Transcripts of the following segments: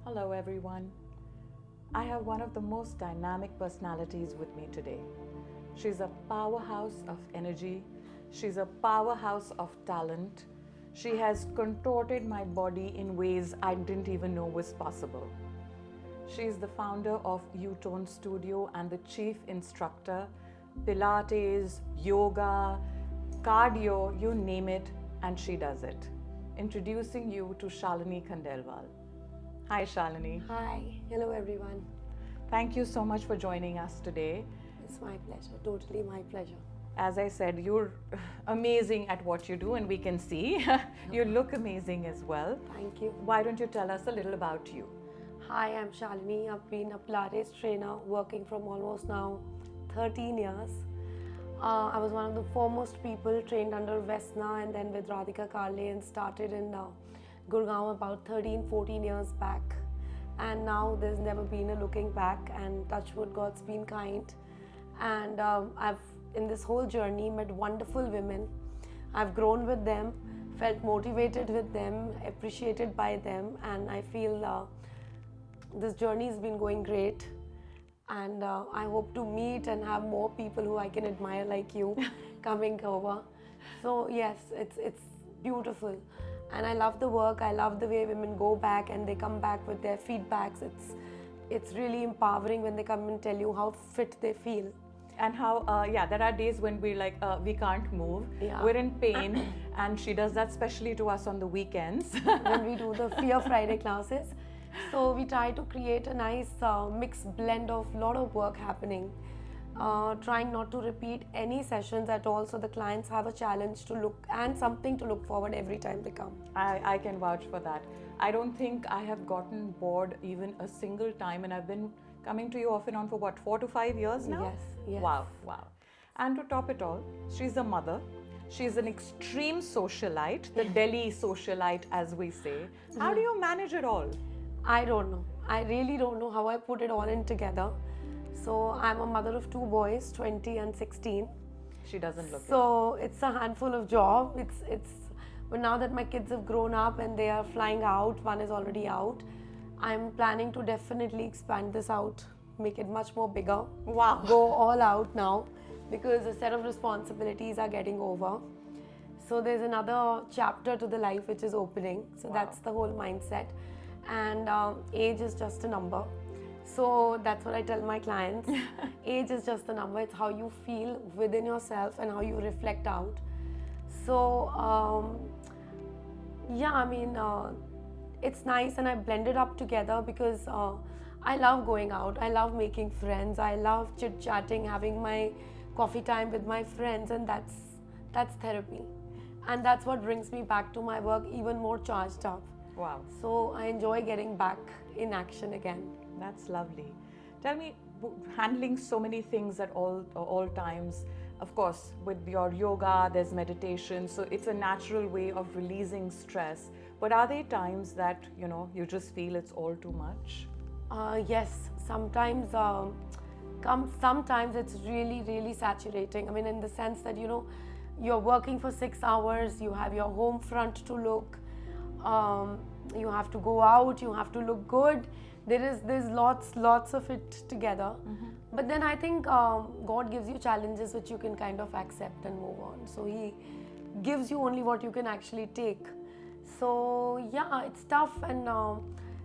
Hello, everyone. I have one of the most dynamic personalities with me today. She's a powerhouse of energy. She's a powerhouse of talent. She has contorted my body in ways I didn't even know was possible. She is the founder of Utone Studio and the chief instructor, Pilates, yoga, cardio, you name it, and she does it. Introducing you to Shalini Khandelwal. Hi, Shalini. Hi, hello everyone. Thank you so much for joining us today. It's my pleasure, totally my pleasure. As I said, you're amazing at what you do, and we can see. You look amazing as well. Thank you. Why don't you tell us a little about you? Hi, I'm Shalini. I've been a Pilates trainer working from almost now 13 years. I was one of the foremost people trained under Vesna and then with Radhika Karle and started in Gurgaon about 13-14 years back. And now there's never been a looking back, and touch wood, God's been kind. And I've in this whole journey met wonderful women. I've grown with them, felt motivated with them, appreciated by them, and I feel this journey has been going great. And I hope to meet and have more people who I can admire like you coming over. So yes, it's beautiful. And I love the work. I love the way women go back and they come back with their feedbacks. It's really empowering when they come and tell you how fit they feel. And how, there are days when we're like, we can't move, we're in pain, and she does that especially to us on the weekends. When we do the Fear Friday classes. So we try to create a nice mixed blend of lot of work happening. Trying not to repeat any sessions at all, so the clients have a challenge to look and something to look forward every time they come. I can vouch for that. I don't think I have gotten bored even a single time, and I've been coming to you off and on for what, 4 to 5 years now? Yes. Wow. And to top it all, she's a mother. She's an extreme socialite, the Delhi socialite as we say. How do you manage it all? I don't know. I really don't know how I put it all in together. So I'm a mother of 2 boys, 20 and 16. She doesn't look so it's a handful of job. But now that my kids have grown up and they are flying out, one is already out, I'm planning to definitely expand this out, make it much more bigger. Wow. Go all out now because a set of responsibilities are getting over. So there's another chapter to the life which is opening. So that's the whole mindset. And age is just a number. So that's what I tell my clients. Age is just a number. It's how you feel within yourself and how you reflect out. So it's nice, and I blend it up together because I love going out. I love making friends. I love chit-chatting, having my coffee time with my friends, and that's therapy. And that's what brings me back to my work even more charged up. Wow. So I enjoy getting back in action again. That's lovely. Tell me, handling so many things at all times, of course, with your yoga, there's meditation, so it's a natural way of releasing stress. But are there times that, you just feel it's all too much? Yes, sometimes it's really, really saturating. I mean, in the sense that, you're working for 6 hours, you have your home front to look, you have to go out, you have to look good. There's lots of it together. But then I think God gives you challenges which you can kind of accept and move on. So He gives you only what you can actually take. So yeah, it's tough, and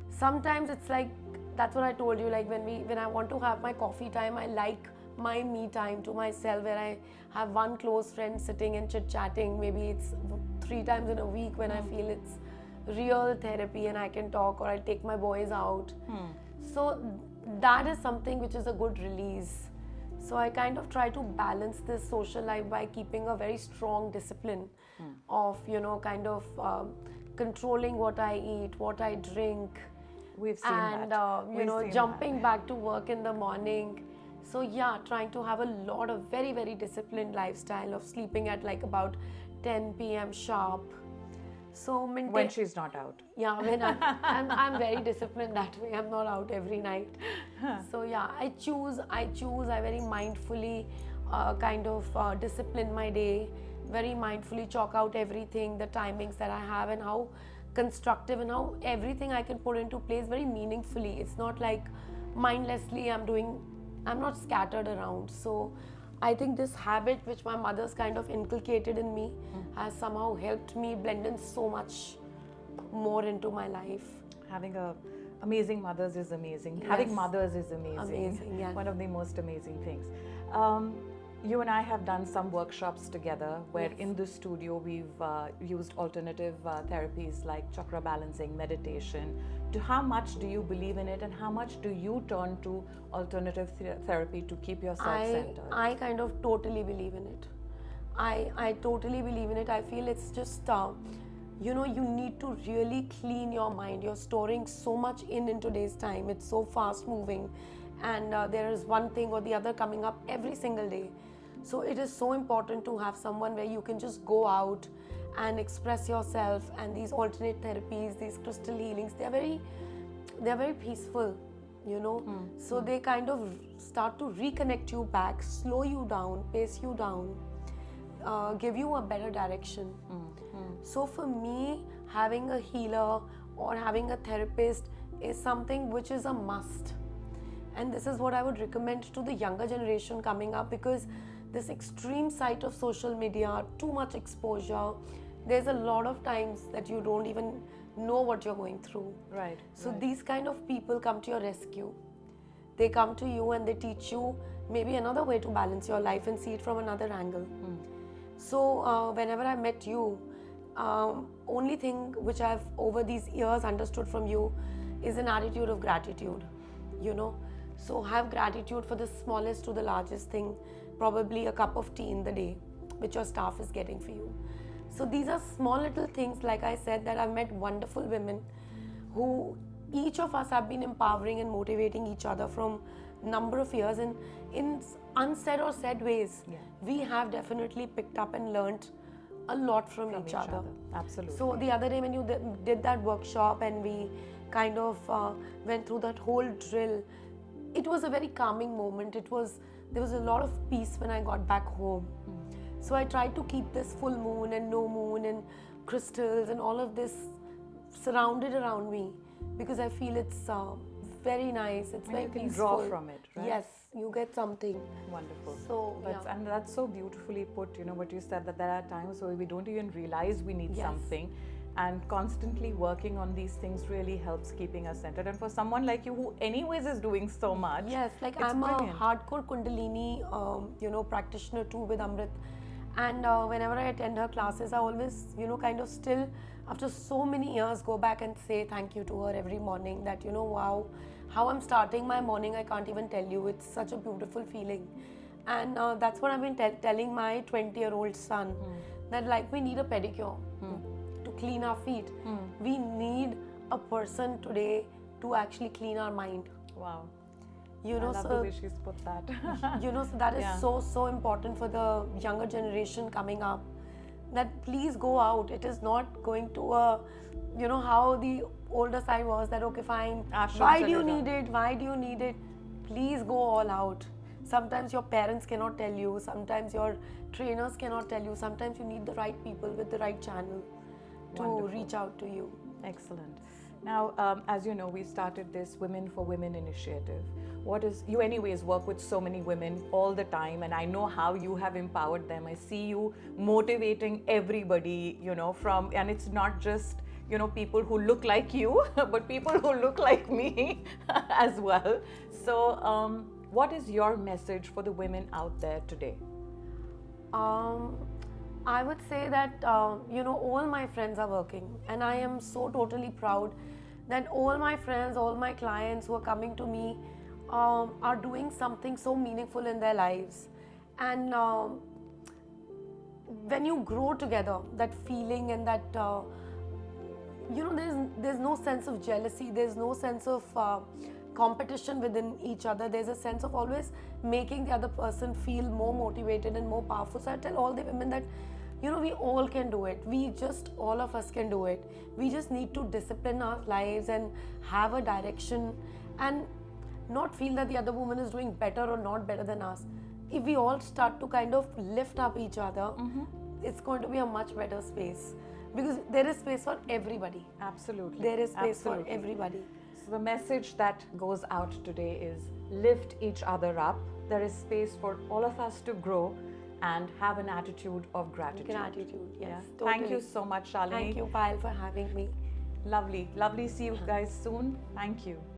sometimes it's like, that's what I told you, like when I want to have my coffee time, I like my me time to myself, where I have one close friend sitting and chit-chatting. Maybe it's 3 times in a week when I feel it's real therapy and I can talk, or I take my boys out. So that is something which is a good release. So I kind of try to balance this social life by keeping a very strong discipline of, controlling what I eat, what I drink. We've seen and, that. Jumping back to work in the morning. So yeah, trying to have a lot of very, very disciplined lifestyle of sleeping at like about 10 p.m. sharp. So when she's not out. Yeah, when I'm very disciplined that way. I'm not out every night. So yeah, I very mindfully discipline my day, very mindfully chalk out everything, the timings that I have and how constructive, and how everything I can put into place very meaningfully. It's not like mindlessly I'm not scattered around. So I think this habit which my mother's kind of inculcated in me has somehow helped me blend in so much more into my life. Having amazing mothers is amazing. Yes. Having mothers is amazing. Amazing, yes. One of the most amazing things. You and I have done some workshops together where Yes. in the studio we've used alternative therapies like chakra balancing, meditation. How much do you believe in it, and how much do you turn to alternative therapy to keep yourself centered? I kind of totally believe in it. I totally believe in it. I feel it's just, you need to really clean your mind. You're storing so much in today's time. It's so fast moving, and there is one thing or the other coming up every single day. So it is so important to have someone where you can just go out and express yourself. And these alternate therapies, these crystal healings, they're very peaceful, So they kind of start to reconnect you back, slow you down, pace you down, give you a better direction. So for me, having a healer or having a therapist is something which is a must. And this is what I would recommend to the younger generation coming up, because this extreme side of social media, too much exposure, there's a lot of times that you don't even know what you're going through. Right. So right. these kind of people come to your rescue. They come to you and they teach you maybe another way to balance your life and see it from another angle. So whenever I met you, only thing which I've over these years understood from you is an attitude of gratitude, So have gratitude for the smallest to the largest thing, probably a cup of tea in the day, which your staff is getting for you. So these are small little things, like I said, that I've met wonderful women who each of us have been empowering and motivating each other from number of years, and in unsaid or said ways, we have definitely picked up and learnt a lot from each other. Absolutely. So the other day when you did that workshop and we kind of went through that whole drill, it was a very calming moment. There was a lot of peace when I got back home. So I tried to keep this full moon and no moon and crystals and all of this surrounded around me, because I feel it's very nice. It's and very you can peaceful. draw from it, right? Yes, you get something. Wonderful. So And that's so beautifully put, what you said, that there are times where we don't even realize we need something, and constantly working on these things really helps keeping us centered. And for someone like you who anyways is doing so much, yes, like it's I'm brilliant. a hardcore kundalini practitioner too with Amrit, and whenever I attend her classes, I always kind of still after so many years go back and say thank you to her every morning, that wow, how I'm starting my morning, I can't even tell you. It's such a beautiful feeling. And that's what I've been telling my 20-year-old son, that like we need a pedicure to clean our feet. We need a person today to actually clean our mind. Wow. I love the way she's put that. So that is so important for the younger generation coming up, that please go out. It is not going to how the older side was, that okay fine, why do you need it, please go all out. Sometimes your parents cannot tell you, sometimes your trainers cannot tell you, sometimes you need the right people with the right channel to reach out to you. Excellent. Now, as you know, we started this Women for Women initiative. You anyways work with so many women all the time, and I know how you have empowered them. I see you motivating everybody, and it's not just, people who look like you, but people who look like me as well. So, what is your message for the women out there today? I would say that, all my friends are working, and I am so totally proud that all my friends, all my clients who are coming to me are doing something so meaningful in their lives. And when you grow together, that feeling and that, there's no sense of jealousy, there's no sense of competition within each other. There's a sense of always making the other person feel more motivated and more powerful. So I tell all the women that, we all can do it. All of us can do it. We just need to discipline our lives and have a direction, and not feel that the other woman is doing better or not better than us. If we all start to kind of lift up each other, it's going to be a much better space. because there is space for everybody. Absolutely. There is space Absolutely. for everybody. So the message that goes out today is lift each other up. There is space for all of us to grow and have an attitude of gratitude. Gratitude, yes. Yeah. Totally. Thank you so much, Shalini. Thank you, Paayal, for having me. Lovely. Lovely. See you guys soon. Thank you.